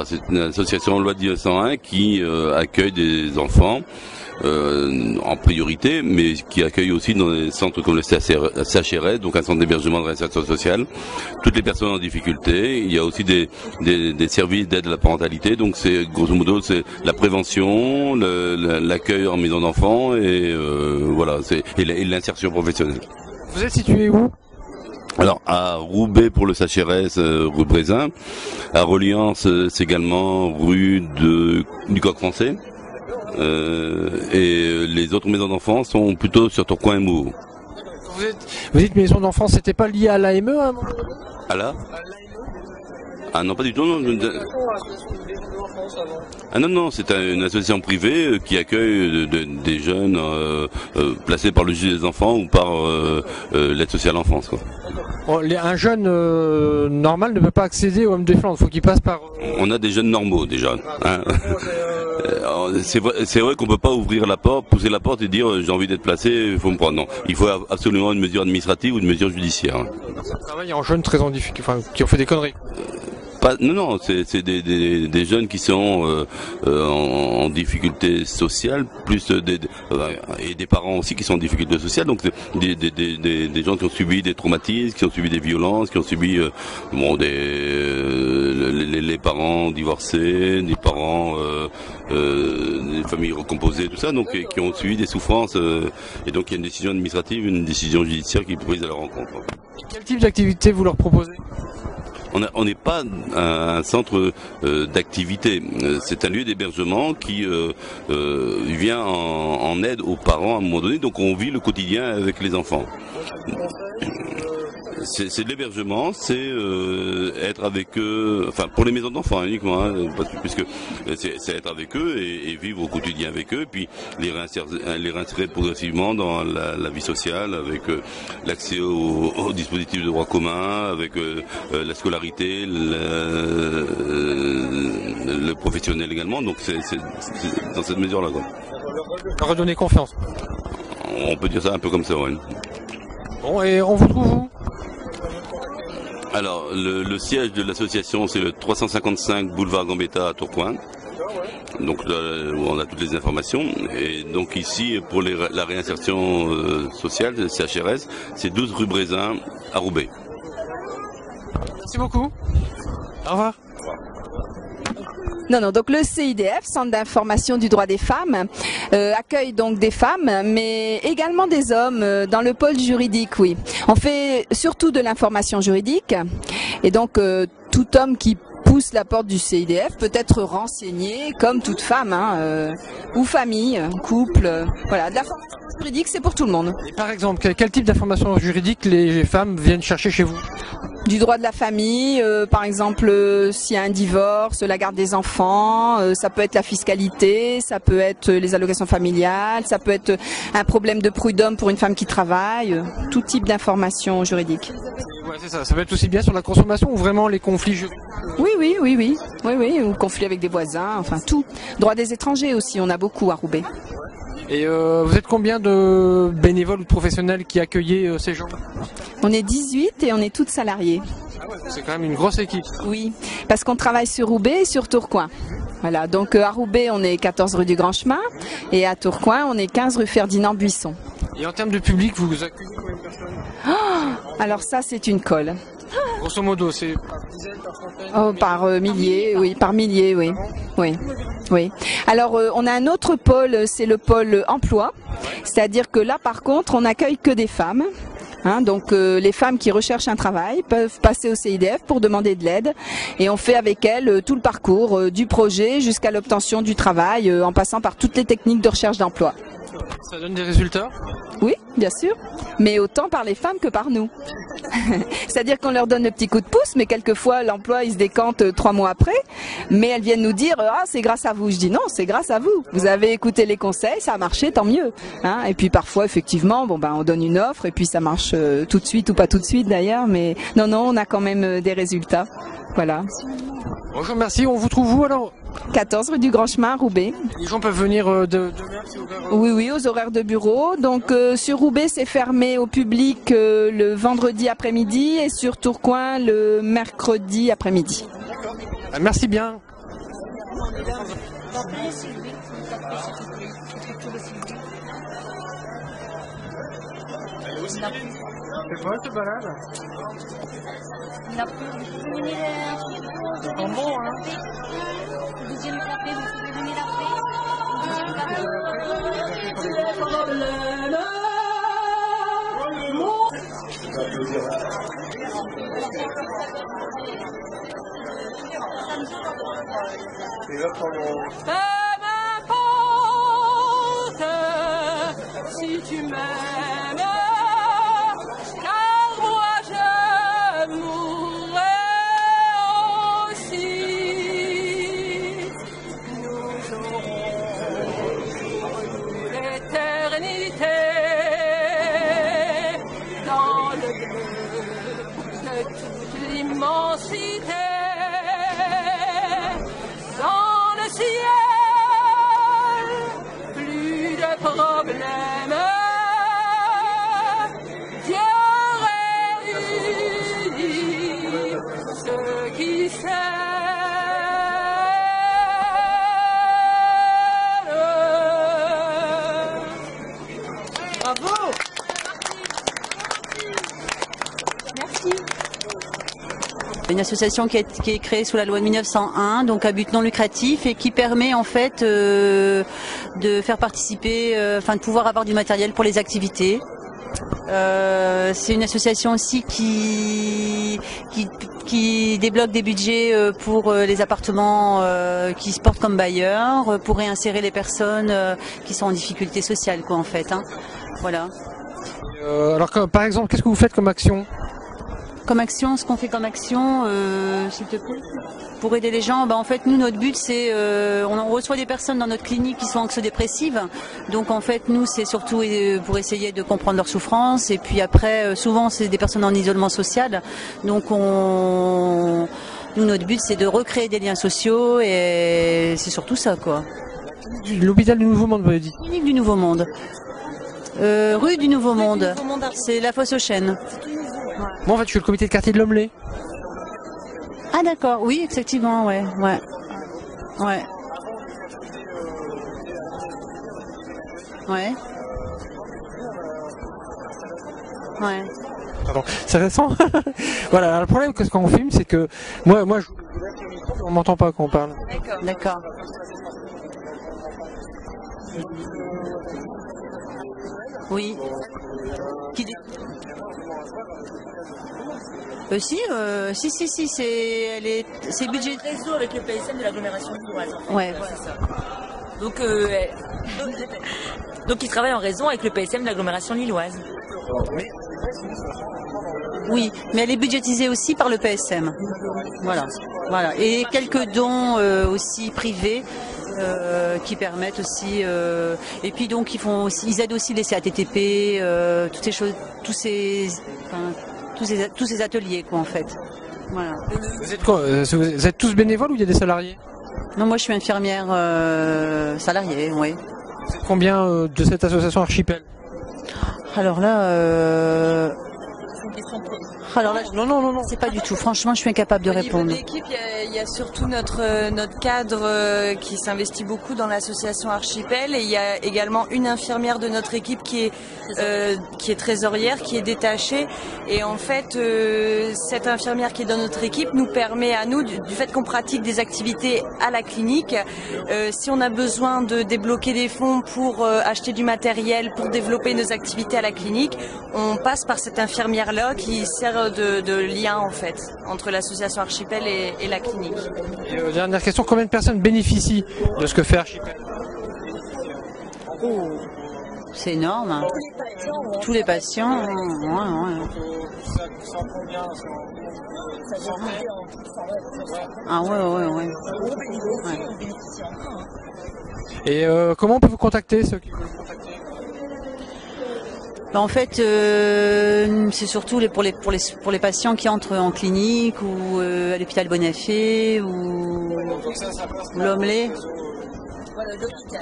C'est une association loi de 1901 qui accueille des enfants en priorité, mais qui accueille aussi dans des centres comme le CHRS, donc un centre d'hébergement de réinsertion sociale, toutes les personnes en difficulté. Il y a aussi des services d'aide à la parentalité, donc c'est grosso modo c'est la prévention, l'accueil en maison d'enfants et voilà, et l'insertion professionnelle. Vous êtes situé où ? Alors à Roubaix pour le CHRS, rue Brézin, à Reliance c'est également rue du Coq Français. Et les autres maisons d'enfants sont plutôt sur Tourcoing et Mouveau. Vous dites maison d'enfants, c'était pas lié à l'AME à un moment donné ? À la Ah non, pas du tout. Non. Ah non, c'est une association privée qui accueille des jeunes placés par le juge des enfants ou par l'aide sociale enfance, quoi. Un jeune normal ne peut pas accéder au Homme des Flandres, il faut qu'il passe par... On a des jeunes normaux déjà. Hein. C'est vrai qu'on peut pas ouvrir la porte, pousser la porte et dire j'ai envie d'être placé, il faut me prendre. Non, il faut absolument une mesure administrative ou une mesure judiciaire. Ça travaille en jeunes très en difficulté, enfin qui ont fait des conneries. Non, c'est des jeunes qui sont en difficulté sociale, plus et des parents aussi qui sont en difficulté sociale. Donc des gens qui ont subi des traumatismes, qui ont subi des violences, qui ont subi les parents divorcés, des parents des familles recomposées, tout ça, donc qui ont subi des souffrances. Et donc il y a une décision administrative, une décision judiciaire qui est prise à leur rencontre. Quel type d'activité vous leur proposez ? On n'est pas un centre d'activité, c'est un lieu d'hébergement qui vient en aide aux parents à un moment donné, donc on vit le quotidien avec les enfants. C'est de l'hébergement, c'est être avec eux, enfin pour les maisons d'enfants uniquement, hein, puisque c'est être avec eux et vivre au quotidien avec eux, et puis les réinsérer progressivement dans la vie sociale, avec l'accès aux dispositifs de droit commun, avec la scolarité, le professionnel également, donc c'est dans cette mesure-là, quoi. Redonner confiance. On peut dire ça un peu comme ça, ouais. Bon, et on vous trouve où ? Alors, le siège de l'association, c'est le 355 boulevard Gambetta à Tourcoing. Donc là, où on a toutes les informations. Et donc ici, pour la réinsertion sociale, le CHRS, c'est 12 rue Brézin à Roubaix. Merci beaucoup. Au revoir. Non, donc le CIDF, Centre d'information du droit des femmes, accueille donc des femmes, mais également des hommes dans le pôle juridique, oui. On fait surtout de l'information juridique, et donc tout homme qui pousse la porte du CIDF peut être renseigné comme toute femme, ou famille, couple, voilà. De l'information juridique, c'est pour tout le monde. Et par exemple, quel type d'information juridique les femmes viennent chercher chez vous ? Du droit de la famille, par exemple s'il y a un divorce, la garde des enfants, ça peut être la fiscalité, ça peut être les allocations familiales, ça peut être un problème de prud'homme pour une femme qui travaille, tout type d'informations juridiques. Ouais, c'est ça. Ça peut être aussi bien sur la consommation ou vraiment les conflits juridiques ? Oui, ou conflits avec des voisins, enfin tout. Droit des étrangers aussi, on a beaucoup à Roubaix. Et vous êtes combien de bénévoles ou de professionnels qui accueillez ces gens ? On est 18 et on est toutes salariées. Ah ouais, c'est quand même une grosse équipe. Oui, parce qu'on travaille sur Roubaix et sur Tourcoing. Voilà, donc à Roubaix on est 14 rue du Grand Chemin et à Tourcoing on est 15 rue Ferdinand Buisson. Et en termes de public, vous accueillez combien de personnes ? Alors ça c'est une colle. Grosso modo, c'est par dizaines, par centaines ? Oh, par milliers, oui, par milliers, oui. Oui. Alors on a un autre pôle, c'est le pôle emploi, c'est-à-dire que là par contre on n'accueille que des femmes. Donc les femmes qui recherchent un travail peuvent passer au CIDF pour demander de l'aide et on fait avec elles tout le parcours du projet jusqu'à l'obtention du travail en passant par toutes les techniques de recherche d'emploi. Ça donne des résultats ? Oui, bien sûr, mais autant par les femmes que par nous. C'est-à-dire qu'on leur donne le petit coup de pouce, mais quelquefois l'emploi il se décante 3 mois après, mais elles viennent nous dire ah c'est grâce à vous. Je dis non, c'est grâce à vous. Vous avez écouté les conseils, ça a marché, tant mieux. Et puis parfois effectivement, on donne une offre et puis ça marche tout de suite ou pas tout de suite d'ailleurs, mais non, on a quand même des résultats. Voilà. Bonjour, merci. On vous trouve où alors ? 14 rue du Grand Chemin, Roubaix. Les gens peuvent venir demain, c'est ouvert Oui, aux horaires de bureau. Donc sur Roubaix, c'est fermé au public le vendredi après-midi et sur Tourcoing le mercredi après-midi. Merci bien. C'est quoi cette balade? C'est pas bon, hein? Deuxième café, vous pouvez venir après. Peu m'importe si tu m'aimes, car moi je mourrai aussi. Nous aurons l'éternité dans le bleu de toute l'immensité. Dans le ciel, plus de problèmes. Dieu réunit ceux qui s'aiment. Bravo! Merci. Une association qui est créée sous la loi de 1901, donc à but non lucratif, et qui permet en fait de faire participer, de pouvoir avoir du matériel pour les activités. C'est une association aussi qui débloque des budgets pour les appartements qui se portent comme bailleurs, pour réinsérer les personnes qui sont en difficulté sociale, quoi, en fait. Hein. Voilà. Alors, par exemple, qu'est-ce que vous faites comme action? Comme action, ce qu'on fait comme action, s'il te plaît, pour aider les gens, en fait, nous, notre but, c'est, on reçoit des personnes dans notre clinique qui sont anxio-dépressives. Donc, en fait, nous, c'est surtout pour essayer de comprendre leurs souffrances. Et puis après, souvent, c'est des personnes en isolement social. Donc, nous, notre but, c'est de recréer des liens sociaux et c'est surtout ça, quoi. L'hôpital du Nouveau Monde, vous avez dit? Clinique du Nouveau Monde. Rue du Nouveau Monde. C'est la Fosse aux Chênes. Moi, en fait, je suis le comité de quartier de L'Homelet. Ah d'accord, oui, effectivement, ouais. Ouais. Pardon, c'est récent. Voilà, alors, le problème quand on filme, c'est que moi, on m'entend pas quand on parle. D'accord. Oui. Si, c'est budget. Réseau avec le PSM de l'agglomération lilloise. Ouais. C'est ça. Donc, ils travaillent en réseau avec le PSM de l'agglomération lilloise. Oui, mais elle est budgétisée aussi par le PSM. Voilà. Et quelques dons aussi privés. Qui permettent aussi et puis donc ils aident aussi les CATTP, toutes ces choses, tous ces ateliers, quoi, en fait. Voilà. Vous êtes quoi? Vous êtes tous bénévoles ou il y a des salariés? Non, moi je suis infirmière salariée, oui. Vous êtes combien de cette association Archipel? Alors là, non. C'est pas du tout. Franchement, je suis incapable de répondre. Au niveau de l'équipe, il y a surtout notre cadre qui s'investit beaucoup dans l'association Archipel, et il y a également une infirmière de notre équipe qui est trésorière, qui est détachée. Et en fait, cette infirmière qui est dans notre équipe nous permet à nous, du fait qu'on pratique des activités à la clinique, si on a besoin de débloquer des fonds pour acheter du matériel, pour développer nos activités à la clinique, on passe par cette infirmière-là qui sert de lien en fait entre l'association Archipel et la clinique. Et, dernière question, combien de personnes bénéficient de ce que fait Archipel? Oh, c'est énorme. Tous les patients. Ouais. Ah ouais. Et comment on peut vous contacter, ceux qui veulent vous contacter? En fait, c'est surtout pour les patients qui entrent en clinique ou à l'hôpital Bonafé ou L'Homelet.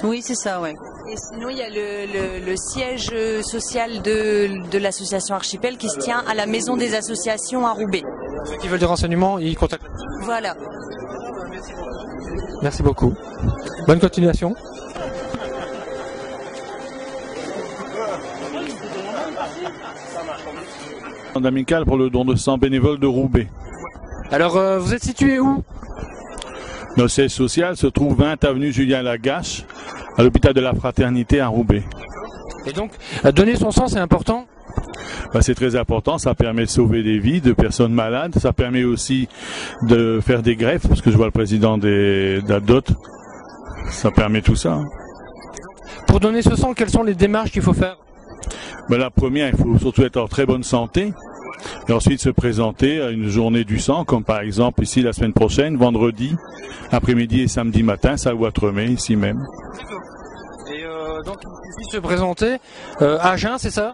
Oui, c'est ça, ouais. Et sinon, il y a le siège social de l'association Archipel qui se tient à la maison des associations à Roubaix. Ceux qui veulent des renseignements, ils contactent. Voilà. Merci beaucoup. Bonne continuation. Amical pour le don de sang bénévole de Roubaix. Alors, vous êtes situé où? Notre siège social se trouve 20 avenue Julien Lagache, à l'hôpital de la Fraternité à Roubaix. Et donc, donner son sang, c'est important? C'est très important, ça permet de sauver des vies de personnes malades, ça permet aussi de faire des greffes, parce que je vois le président d'ADOT, ça permet tout ça. Pour donner ce sang, quelles sont les démarches qu'il faut faire? La première, il faut surtout être en très bonne santé, et ensuite se présenter à une journée du sang, comme par exemple ici la semaine prochaine, vendredi, après-midi et samedi matin, ça à Ouattremé, ici même. Et donc il suffit de se présenter à jeun, c'est ça?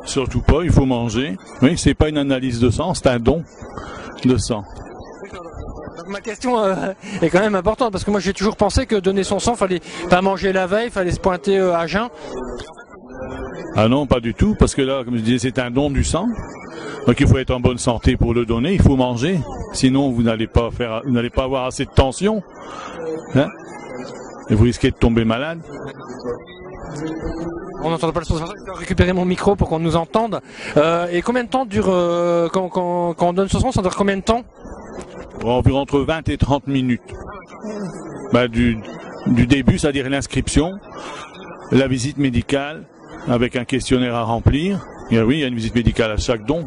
Surtout pas, il faut manger. Oui, c'est pas une analyse de sang, c'est un don de sang. Donc ma question est quand même importante, parce que moi j'ai toujours pensé que donner son sang, fallait pas manger la veille, fallait se pointer à jeun. Ah non, pas du tout, parce que là, comme je disais, c'est un don du sang. Donc il faut être en bonne santé pour le donner, il faut manger. Sinon, vous n'allez pas avoir assez de tension. Hein? Et vous risquez de tomber malade. On n'entend pas le son, je dois récupérer mon micro pour qu'on nous entende. Et combien de temps dure quand on donne son sang, ça dure combien de temps? Environ entre 20 et 30 minutes. Du début, c'est-à-dire l'inscription, la visite médicale avec un questionnaire à remplir. Et oui, il y a une visite médicale à chaque don.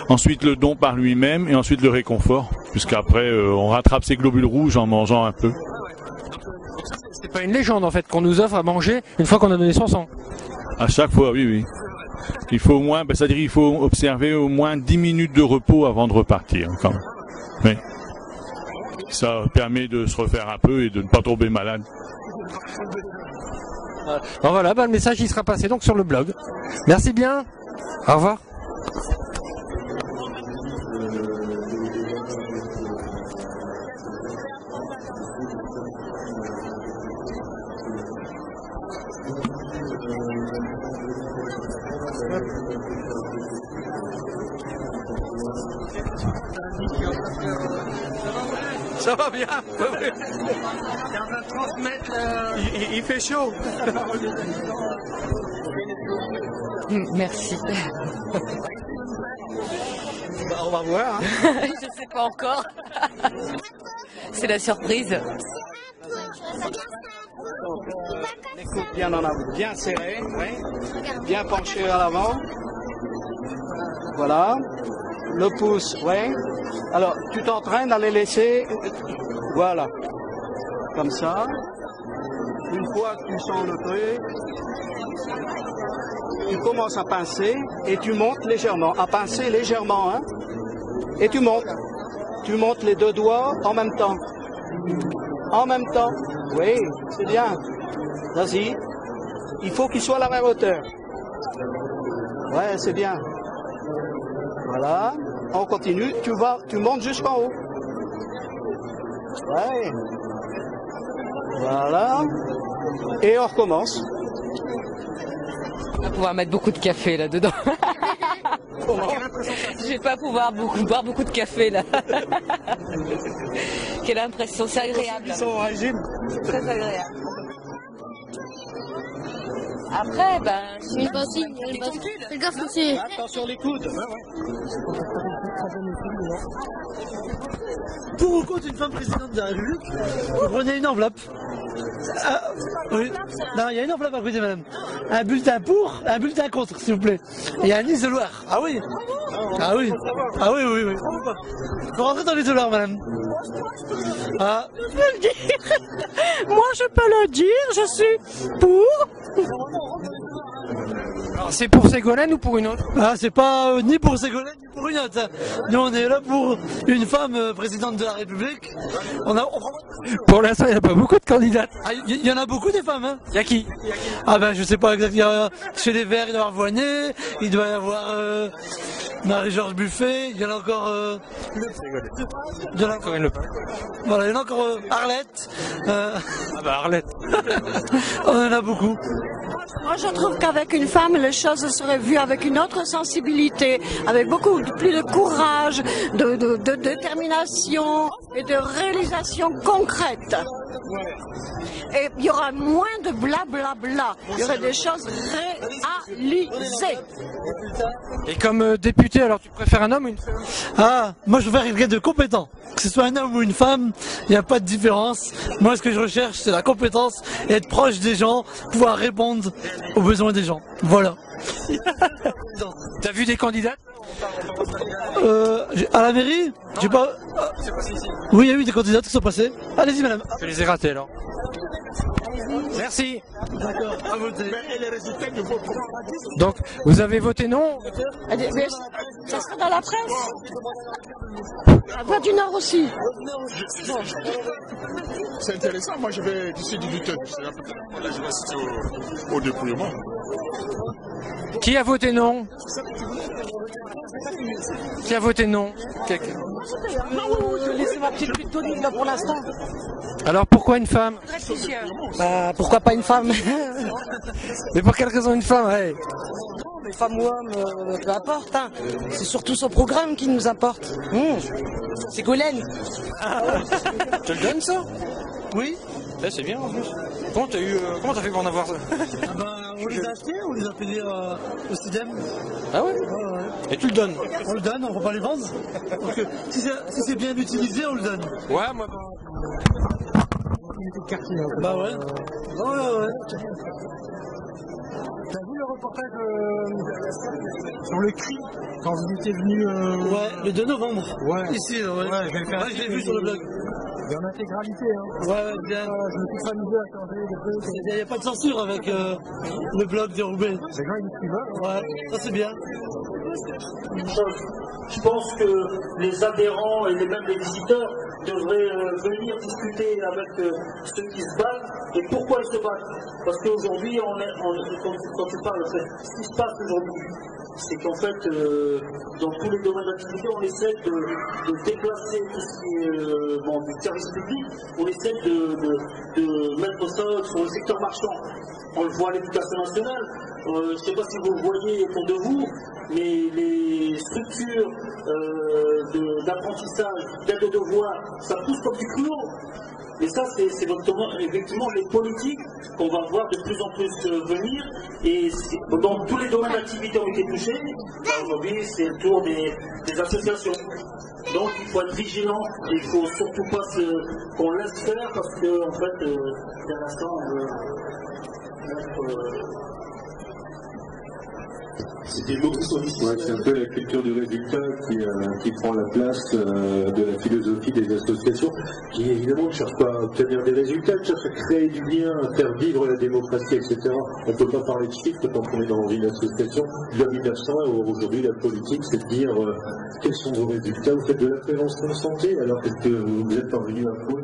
Ensuite, le don par lui-même et ensuite le réconfort, puisqu'après, on rattrape ses globules rouges en mangeant un peu. C'est pas une légende en fait qu'on nous offre à manger une fois qu'on a donné son sang. À chaque fois, oui, oui. Il faut au moins, c'est-à-dire il faut observer au moins 10 minutes de repos avant de repartir. Quand même. Oui. Ça permet de se refaire un peu et de ne pas tomber malade. Bon voilà, le message il sera passé donc sur le blog. Merci bien. Au revoir. Ça va bien. Il fait chaud. Merci. On va voir. Je sais pas encore. C'est la surprise. Les coudes bien en avant, bien serrés, oui. Bien penchés à l'avant. Voilà. Le pouce, oui. Alors, tu t'entraînes à les laisser, voilà, comme ça. Une fois que tu sens le truc, tu commences à pincer et tu montes légèrement, à pincer légèrement, hein. Et tu montes. Tu montes les deux doigts en même temps. En même temps. Oui, c'est bien. Vas-y. Il faut qu'ils soient à la même hauteur. Ouais, c'est bien. Voilà. On continue. Tu montes jusqu'en haut. Ouais. Voilà. Et on recommence. On va pouvoir mettre beaucoup de café là-dedans. Je vais pas pouvoir boire beaucoup de café là. Quelle impression, c'est agréable. Ils sont au régime. Très agréable. Après, il va aussi, fais gaffe aussi. Attention les coudes. Pour ou contre une femme présidente de la République, vous prenez une enveloppe. Oui. Non, il y a une enveloppe à côté, madame. Un bulletin pour, un bulletin contre, s'il vous plaît. Et il y a un isoloir. Ah oui. Ah oui. Ah oui, oui, oui. Faut rentrer dans l'isoloir, madame. Ah. Je peux le dire. Moi, je peux le dire. Je suis pour. Alors, c'est pour Ségolène ou pour une autre? Ah, c'est pas ni pour Ségolène ni pour une autre. Nous, on est là pour une femme présidente de la République. Pour l'instant, il n'y a pas beaucoup de candidates. Ah, il y en a beaucoup des femmes, hein. Il y a qui? Ah ben, je sais pas exactement. Chez les Verts, il doit y avoir Voynet, il doit y avoir Marie-Georges Buffet, il y en a encore... il y en a encore voilà, il y en a encore Arlette. Ah bah Arlette. On en a beaucoup. Moi, je trouve qu'avec une femme, les choses seraient vues avec une autre sensibilité, avec beaucoup plus de courage, de détermination et de réalisation concrète. Et il y aura moins de blablabla. Il y aurait des choses réalisées. Et comme député, alors tu préfères un homme ou une femme? Ah, moi je veux faire quelqu'un de compétent. Que ce soit un homme ou une femme, il n'y a pas de différence. Moi ce que je recherche, c'est la compétence et être proche des gens, pouvoir répondre aux besoins des gens. Voilà. T'as vu des candidats? À la mairie, j'ai pas... Oui, il y a eu des candidats qui sont passés. Allez-y madame. Je les ai ratés alors. Merci. D'accord, à voter. Donc, vous avez voté non? Ça sera dans la presse. La Voix du Nord aussi. C'est intéressant, moi je vais d'ici 18h. Là je vais assister au dépouillement. Qui a voté non? Qui a voté non? Laissez ma petite lutte Tony là pour l'instant. Alors pourquoi une femme? Bah pourquoi pas une femme? Mais pour quelle raison une femme? Hey. Mais femme ou homme, peu importe. Hein. C'est surtout son programme qui nous importe. C'est Golène. Tu le donnes ça? Oui. C'est bien en plus. Comment t'as fait pour en avoir ça? On les a achetés, on les a payés au CIDEM. Ah ouais? Et tu le donnes? On le donne, on va pas les vendre. Parce que si c'est bien utilisé, on le donne. Ouais, moi. Bah ouais. Ouais. T'as vu le reportage sur le cri quand vous étiez venu Ouais, le 2 novembre. Ouais. Ici, ouais. Je l'ai vu sur le blog. Il y a en intégralité, hein. Ouais, bien. Je me suis amusé à changer des trucs. Il n'y a pas de censure avec le blog de Roubaix. Les gens, ils disent ce qu'ils veulent. Ouais, ça c'est bien. Une chose, je pense que les adhérents et même les visiteurs devraient venir discuter avec ceux qui se battent et pourquoi ils se battent. Parce qu'aujourd'hui, quand tu parles, ce qui se passe aujourd'hui, c'est qu'en fait, dans tous les domaines d'activité, on essaie de déplacer tout ce qui est du service public, on essaie de mettre ça sur le secteur marchand. On le voit à l'éducation nationale, je ne sais pas si vous le voyez autour de vous, mais les structures d'apprentissage, d'aide aux devoirs, ça pousse comme du clou. Et ça, c'est effectivement les politiques qu'on va voir de plus en plus venir. Et dans tous les domaines d'activité ont été touchés. Aujourd'hui, c'est le tour des associations. Donc, il faut être vigilant. Il ne faut surtout pas qu'on laisse faire parce qu'en fait, pour l'instant, on veut mettre... C'est un peu la culture du résultat qui prend la place de la philosophie des associations, qui évidemment ne cherche pas à obtenir des résultats, elle cherche à créer du lien, à faire vivre la démocratie, etc. On ne peut pas parler de chiffres quand on est dans une association. De 1900 aujourd'hui, la politique, c'est de dire quels sont vos résultats, vous faites de la prévention de santé, alors qu'est-ce que vous êtes parvenu à quoi?